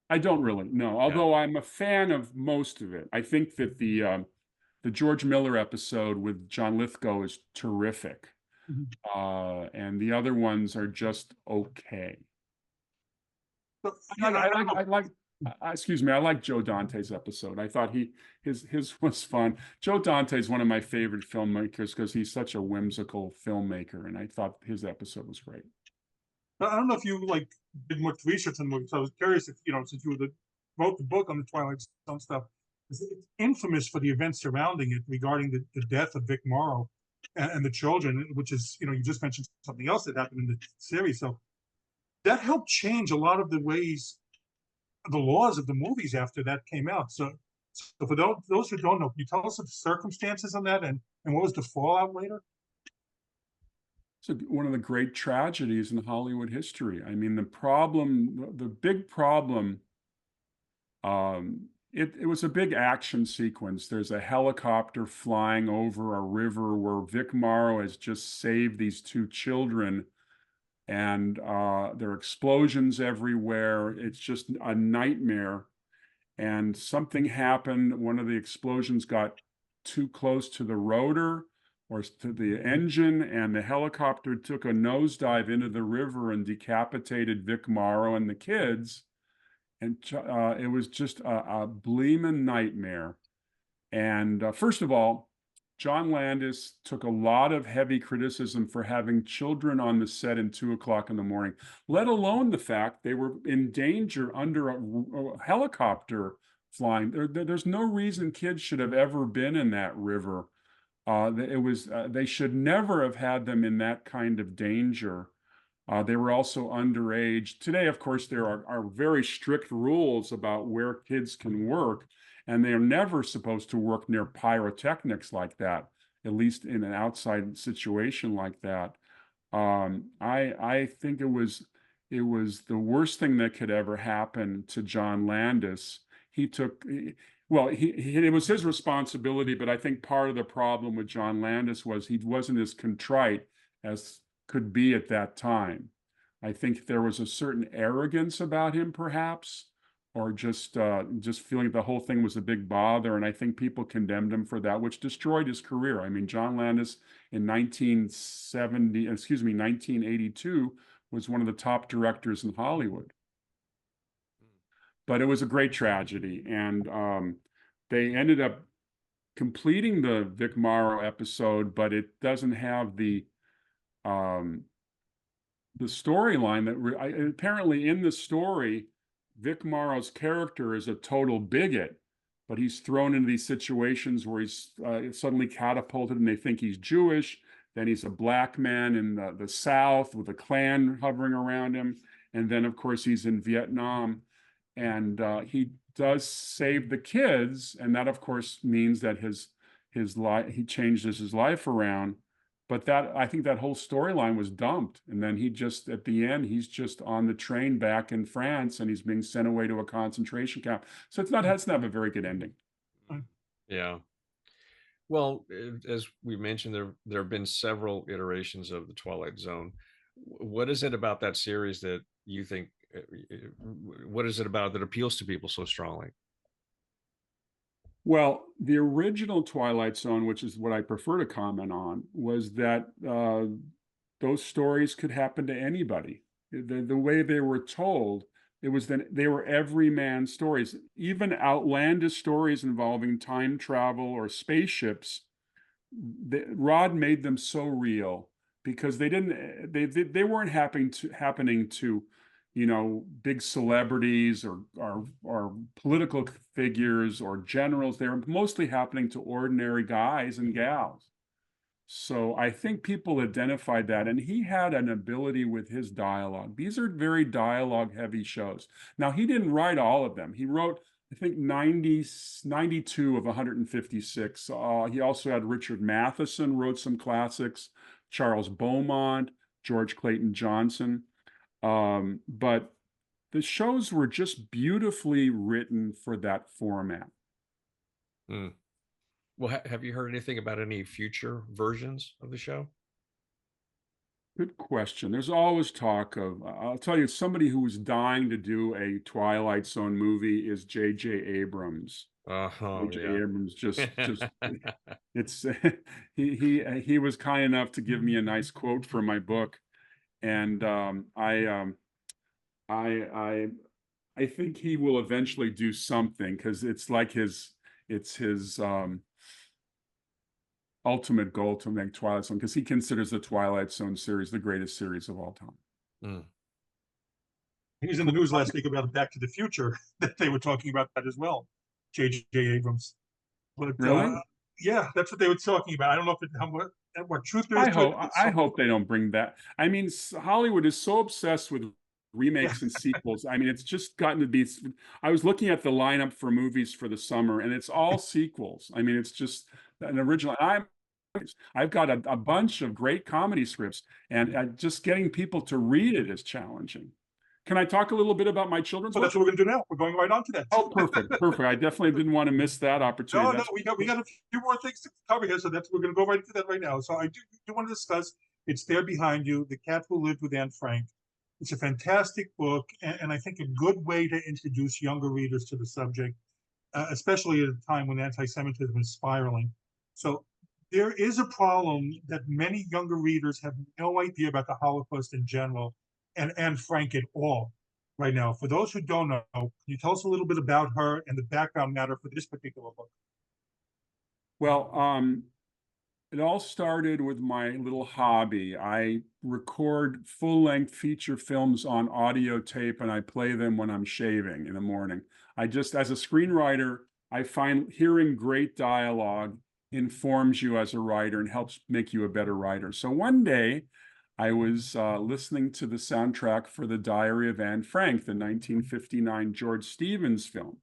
I don't really know, although I'm a fan of most of it. I think that the George Miller episode with John Lithgow is terrific. And the other ones are just okay. So, I like, excuse me, I like Joe Dante's episode. I thought his was fun. Joe Dante is one of my favorite filmmakers because he's such a whimsical filmmaker, and I thought his episode was great. I don't know if you like did much research on the movie, so I was curious if, since you wrote the book on the Twilight Zone stuff, it's infamous for the events surrounding it regarding the death of Vic Morrow and the children, which is, you just mentioned something else that happened in the series. So that helped change a lot of the ways, the laws of the movies after that came out. So for those who don't know, can you tell us the circumstances on that and what was the fallout later? It's one of the great tragedies in Hollywood history. I mean, the big problem, it was a big action sequence. There's a helicopter flying over a river where Vic Morrow has just saved these two children, and there are explosions everywhere. It's just a nightmare. And something happened. One of the explosions got too close to the rotor or to the engine, and the helicopter took a nosedive into the river and decapitated Vic Morrow and the kids. And it was just a bleeming nightmare. And first of all, John Landis took a lot of heavy criticism for having children on the set at 2 o'clock in the morning, let alone the fact they were in danger under a helicopter flying. There's no reason kids should have ever been in that river. They should never have had them in that kind of danger. They were also underage. Today, of course, there are very strict rules about where kids can work, and they are never supposed to work near pyrotechnics like that, at least in an outside situation like that. I think it was the worst thing that could ever happen to John Landis. It was his responsibility, but I think part of the problem with John Landis was he wasn't as contrite as could be at that time. I think there was a certain arrogance about him, perhaps, or just feeling the whole thing was a big bother. And I think people condemned him for that, which destroyed his career. I mean, John Landis in 1982 was one of the top directors in Hollywood. But it was a great tragedy, and they ended up completing the Vic Morrow episode, but it doesn't have the storyline that apparently in the story, Vic Morrow's character is a total bigot, but he's thrown into these situations where he's suddenly catapulted, and they think he's Jewish. Then he's a black man in the South with a Klan hovering around him, and then of course he's in Vietnam. And he does save the kids, and that of course means that his life, he changes his life around. But I think that whole storyline was dumped, and then at the end, he's just on the train back in France, and he's being sent away to a concentration camp. So it doesn't have a very good ending. Yeah. Well, as we mentioned, there have been several iterations of the Twilight Zone. What is it about that series that you think? What is it about that appeals to people so strongly? Well, the original Twilight Zone, which is what I prefer to comment on, was that those stories could happen to anybody. The way they were told, it was that they were everyman stories. Even outlandish stories involving time travel or spaceships, Rod made them so real because they weren't happening to big celebrities or political figures or generals. They were mostly happening to ordinary guys and gals. So I think people identified that, and he had an ability with his dialogue. These are very dialogue-heavy shows. Now, he didn't write all of them. He wrote, I think, 92 of 156. He also had Richard Matheson wrote some classics, Charles Beaumont, George Clayton Johnson. But the shows were just beautifully written for that format. Well, have you heard anything about any future versions of the show? Good question. There's always talk of, I'll tell you, somebody who was dying to do a Twilight Zone movie is J.J. Abrams. Oh, J.J. yeah. Abrams just it's he was kind enough to give me a nice quote for my book, and I I think he will eventually do something because it's his ultimate goal to make Twilight Zone, because he considers the Twilight Zone series the greatest series of all time. Mm. He was in the news last week about Back to the Future that they were talking about that as well, J.J. Abrams. But Really? yeah, that's what they were talking about. I don't know if it, what truth there is to it. I hope they don't bring that. I mean, Hollywood is so obsessed with Yeah. remakes and sequels. I mean, it's just gotten to be. I was looking at the lineup for movies for the summer, and it's all sequels. I mean, it's just an original. I've got a bunch of great comedy scripts, and just getting people to read it is challenging. Can I talk a little bit about my children's So book? that's what we're going to do now. We're going right on to that. Oh, perfect. I definitely didn't want to miss that opportunity. No, That's- we got a few more things to cover here, so we're going to go right into that right now. So I do want to discuss. It's there behind you, The Cat Who Lived with Anne Frank. It's a fantastic book, and I think a good way to introduce younger readers to the subject, especially at a time when anti-Semitism is spiraling. So there is a problem that many younger readers have no idea about the Holocaust in general, and Anne Frank at all. Right now, for those who don't know, can you tell us a little bit about her and the background matter for this particular book? Well, it all started with my little hobby. I record full-length feature films on audio tape, and I play them when I'm shaving in the morning. As a screenwriter, I find hearing great dialogue informs you as a writer and helps make you a better writer. So one day, I was listening to the soundtrack for The Diary of Anne Frank, the 1959 George Stevens film.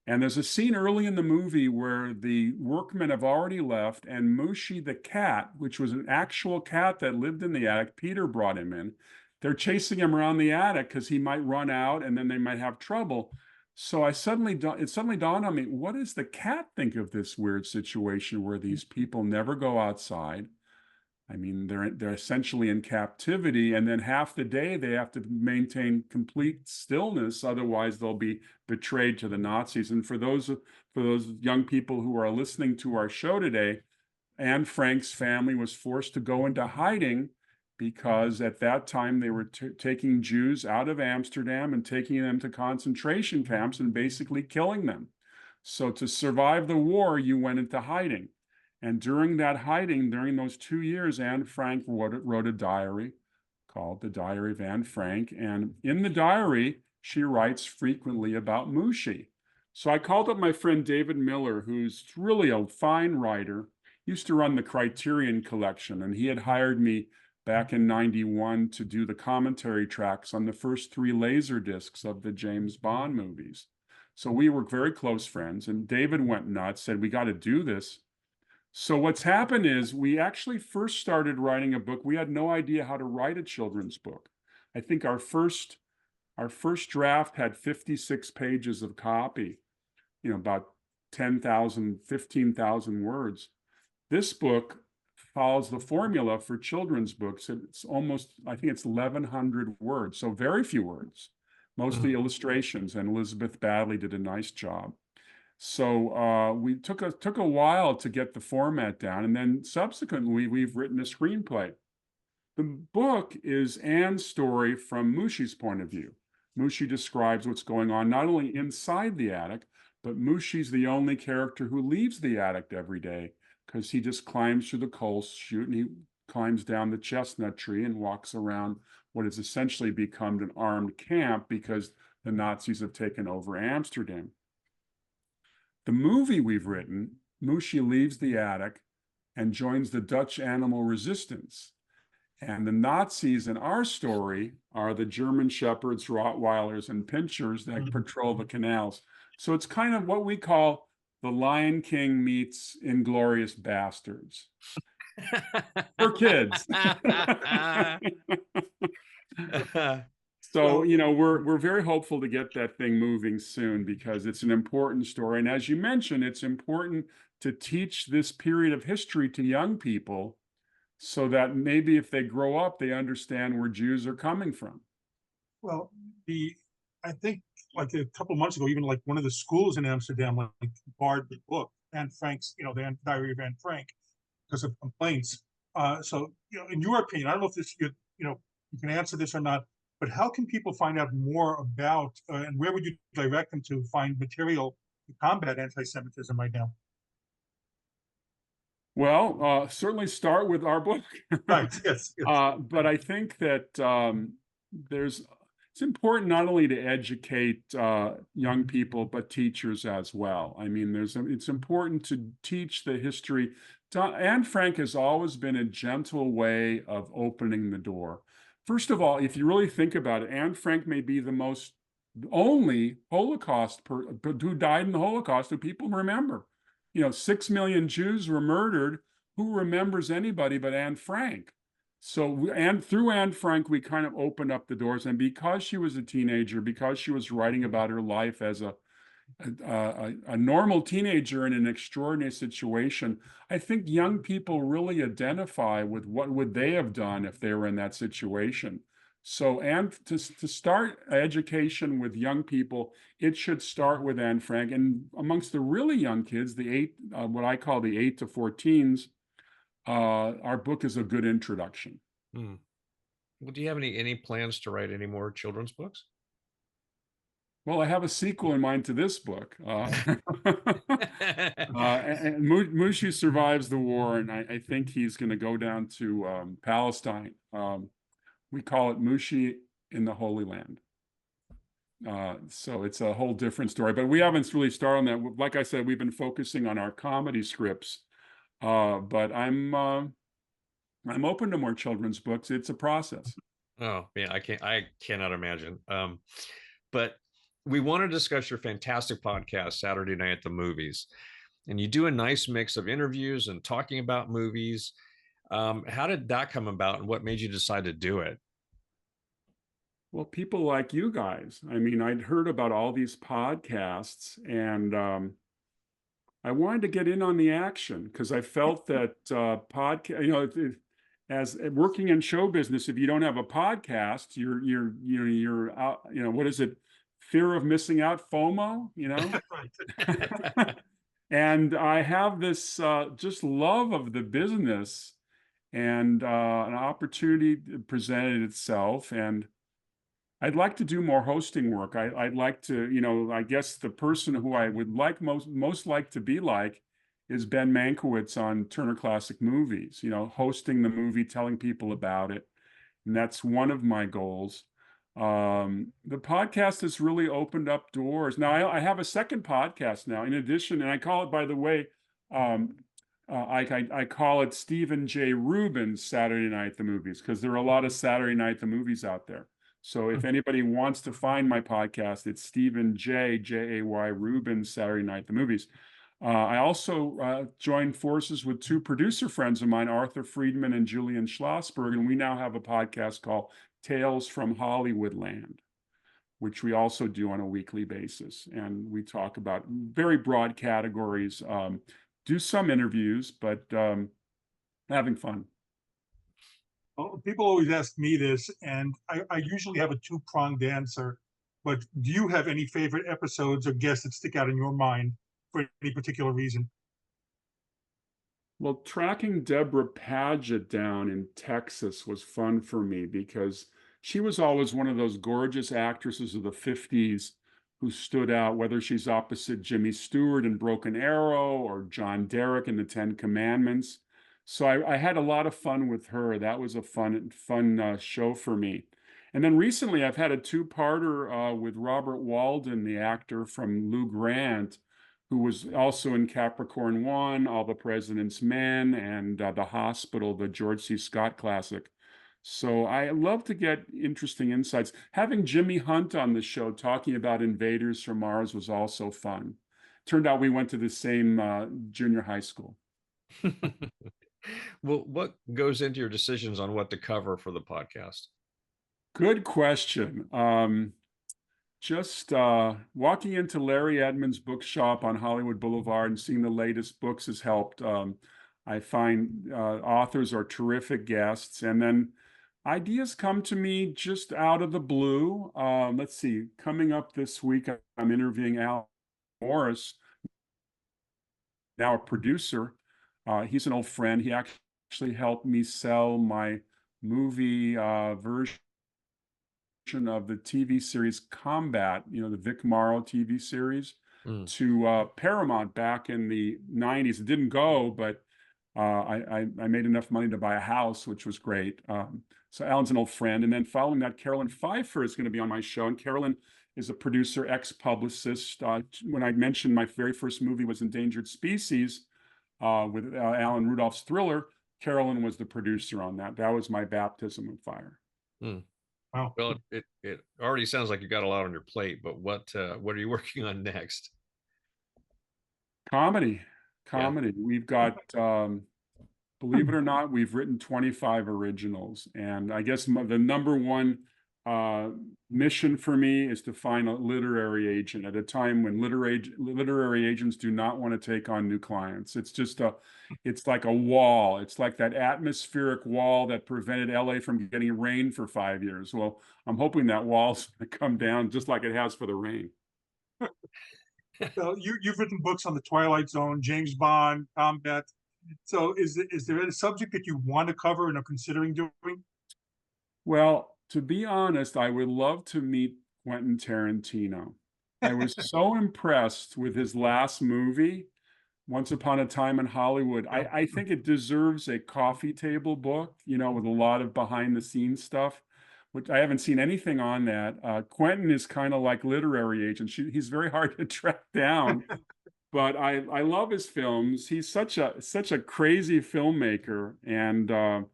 And there's a scene early in the movie where the workmen have already left, and Mushi the cat, which was an actual cat that lived in the attic, Peter brought him in. They're chasing him around the attic because he might run out and then they might have trouble. So it suddenly dawned on me, what does the cat think of this weird situation where these people never go outside? I mean, they're essentially in captivity, and then half the day they have to maintain complete stillness, otherwise they'll be betrayed to the Nazis. And for those young people who are listening to our show today, Anne Frank's family was forced to go into hiding because at that time they were taking Jews out of Amsterdam and taking them to concentration camps and basically killing them. So to survive the war, you went into hiding. And during that hiding, during those 2 years, Anne Frank wrote a diary called The Diary of Anne Frank. And in the diary, she writes frequently about Mushi. So I called up my friend David Miller, who's really a fine writer. He used to run the Criterion Collection, and he had hired me back in '91 to do the commentary tracks on the first 3 laser discs of the James Bond movies. So we were very close friends, and David went nuts, said, we got to do this. So what's happened is we actually first started writing a book. We had no idea how to write a children's book. I think our first draft had 56 pages of copy, about 10,000, 15,000 words. This book follows the formula for children's books. It's almost, I think it's 1,100 words, so very few words, mostly illustrations, and Elizabeth Badley did a nice job. So we took a while to get the format down, and then subsequently we've written a screenplay. The book is Anne's story from Mushi's point of view. Mushi describes what's going on not only inside the attic, but Mushi's the only character who leaves the attic every day because he just climbs through the coal chute and he climbs down the chestnut tree and walks around what has essentially become an armed camp because the Nazis have taken over Amsterdam. The movie we've written, Mushi leaves the attic and joins the Dutch animal resistance. And the Nazis in our story are the German Shepherds, Rottweilers, and Pinschers that patrol the canals. So it's kind of what we call The Lion King meets Inglourious Bastards. For kids. So, we're very hopeful to get that thing moving soon because it's an important story. And as you mentioned, it's important to teach this period of history to young people so that maybe if they grow up, they understand where Jews are coming from. Well, I think like a couple of months ago, even like one of the schools in Amsterdam like barred the book, Anne Frank's, the Diary of Anne Frank, because of complaints. So, in your opinion, I don't know if this, you can answer this or not, but how can people find out more about, and where would you direct them to find material to combat anti-Semitism right now? Well, certainly start with our book. Right. Yes. But I think that it's important not only to educate young people, but teachers as well. I mean, it's important to teach the history. Anne Frank has always been a gentle way of opening the door. First of all, if you really think about it, Anne Frank may be the only Holocaust who died in the Holocaust who people remember. 6 million Jews were murdered. Who remembers anybody but Anne Frank? So, through Anne Frank, we kind of opened up the doors. And because she was a teenager, because she was writing about her life as a normal teenager in an extraordinary situation, I think young people really identify with what would they have done if they were in that situation. So, and to start education with young people, it should start with Anne Frank. And amongst the really young kids, what I call the 8 to 14s, our book is a good introduction. Well, do you have any plans to write any more children's books? Well, I have a sequel in mind to this book. And Mushi survives the war, and I think he's going to go down to Palestine. We call it Mushi in the Holy Land. So it's a whole different story, but we haven't really started on that. Like I said, we've been focusing on our comedy scripts, but I'm open to more children's books. It's a process. Oh, yeah, I cannot imagine. But we want to discuss your fantastic podcast, Saturday Night at the Movies. And you do a nice mix of interviews and talking about movies. How did that come about, and what made you decide to do it? Well, people like you guys. I mean, I'd heard about all these podcasts, and I wanted to get in on the action because I felt that podcast, as working in show business, if you don't have a podcast, you're out, what is it? Fear of missing out, FOMO, Right. And I have this just love of the business, and an opportunity presented itself, and I'd like to do more hosting work. I'd like to, I guess the person who I would like most like to be like is Ben Mankiewicz on Turner Classic Movies, hosting the movie, telling people about it. And that's one of my goals. The podcast has really opened up doors. Now I have a second podcast now in addition, and I call it, by the way, I call it Stephen J. Rubin's Saturday Night at the Movies, because there are a lot of Saturday Night at the Movies out there. So if anybody wants to find my podcast, it's Stephen Jay Rubin, Saturday Night at the Movies. I also joined forces with two producer friends of mine, Arthur Friedman and Julian Schlossberg, and we now have a podcast called Tales from Hollywoodland, which we also do on a weekly basis. And we talk about very broad categories, do some interviews, but having fun. Well, people always ask me this, and I usually have a two-pronged answer, but do you have any favorite episodes or guests that stick out in your mind for any particular reason? Well, tracking Deborah Paget down in Texas was fun for me because she was always one of those gorgeous actresses of the 50s who stood out, whether she's opposite Jimmy Stewart in Broken Arrow or John Derek in The Ten Commandments. So I had a lot of fun with her. That was a fun show for me. And then recently I've had a two-parter with Robert Walden, the actor from Lou Grant, who was also in Capricorn 1, All the President's Men, and The Hospital, the George C. Scott classic. So I love to get interesting insights. Having Jimmy Hunt on the show talking about Invaders from Mars was also fun. Turned out we went to the same junior high school. Well, what goes into your decisions on what to cover for the podcast? Good question. Just walking into Larry Edmond's bookshop on Hollywood Boulevard and seeing the latest books has helped. I find authors are terrific guests, and then ideas come to me just out of the blue. Let's see, coming up this week, I'm interviewing Al Morris, now a producer. He's an old friend. He actually helped me sell my movie version of the TV series Combat, the Vic Morrow TV series, to Paramount back in the 90s. It didn't go, but I made enough money to buy a house, which was great. So Alan's an old friend. And then following that, Carolyn Pfeiffer is going to be on my show. And Carolyn is a producer, ex-publicist. When I mentioned my very first movie was Endangered Species with Alan Rudolph's Thriller, Carolyn was the producer on that. That was my baptism of fire. Wow. Well, it already sounds like you got a lot on your plate, but what are you working on next? Comedy. Yeah. We've got, believe it or not, we've written 25 originals. And I guess the number one mission for me is to find a literary agent at a time when literary agents do not want to take on new clients. It's just it's like a wall. It's like that atmospheric wall that prevented LA from getting rain for 5 years. Well, I'm hoping that wall's going to come down just like it has for the rain. So you've written books on the Twilight Zone, James Bond, Combat. So is there any subject that you want to cover and are considering doing? Well, to be honest, I would love to meet Quentin Tarantino. I was so impressed with his last movie, Once Upon a Time in Hollywood. I think it deserves a coffee table book, with a lot of behind the scenes stuff, which I haven't seen anything on that. Quentin is kind of like literary agents. He's very hard to track down, but I love his films. He's such a crazy filmmaker. And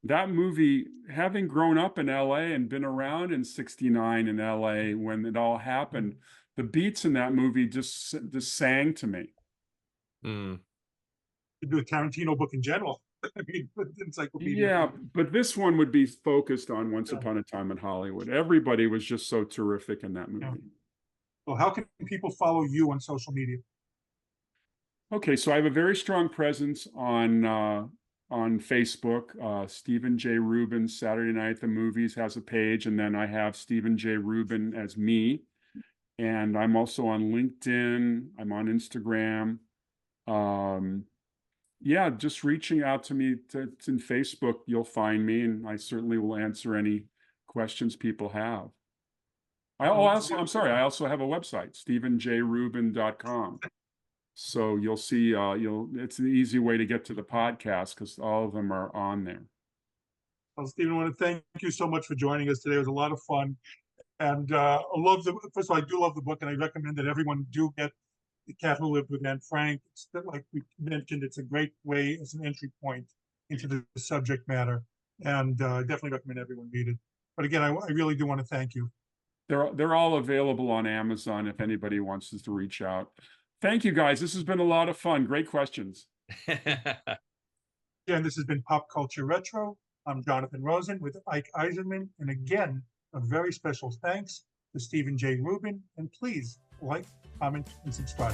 that movie, having grown up in LA and been around in '69 in LA when it all happened, the beats in that movie just sang to me. You do a Tarantino book in general. I mean, encyclopedia. Yeah, but this one would be focused on Once Upon a Time in Hollywood. Everybody was just so terrific in that movie. Yeah. Well, how can people follow you on social media? Okay, so I have a very strong presence on Facebook. Stephen J. Rubin, Saturday Night at the Movies, has a page, and then I have Stephen J. Rubin as me. And I'm also on LinkedIn. I'm on Instagram. Yeah, just reaching out to me. It's in Facebook, you'll find me, and I certainly will answer any questions people have. I'm sorry, I also have a website, stephenjrubin.com. So you'll see, it's an easy way to get to the podcast because all of them are on there. Well, Stephen, I want to thank you so much for joining us today. It was a lot of fun. And first of all, I do love the book, and I recommend that everyone do get The Cat Who Lived with Anne Frank. It's like we mentioned, it's a great way as an entry point into the subject matter. And definitely recommend everyone read it. But again, I really do want to thank you. They're all available on Amazon if anybody wants to reach out. Thank you, guys. This has been a lot of fun. Great questions. Again, this has been Pop Culture Retro. I'm Jonathan Rosen with Ike Eisenmann. And again, a very special thanks to Stephen J. Rubin. And please like, comment, and subscribe.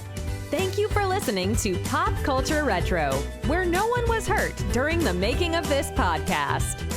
Thank you for listening to Pop Culture Retro, where no one was hurt during the making of this podcast.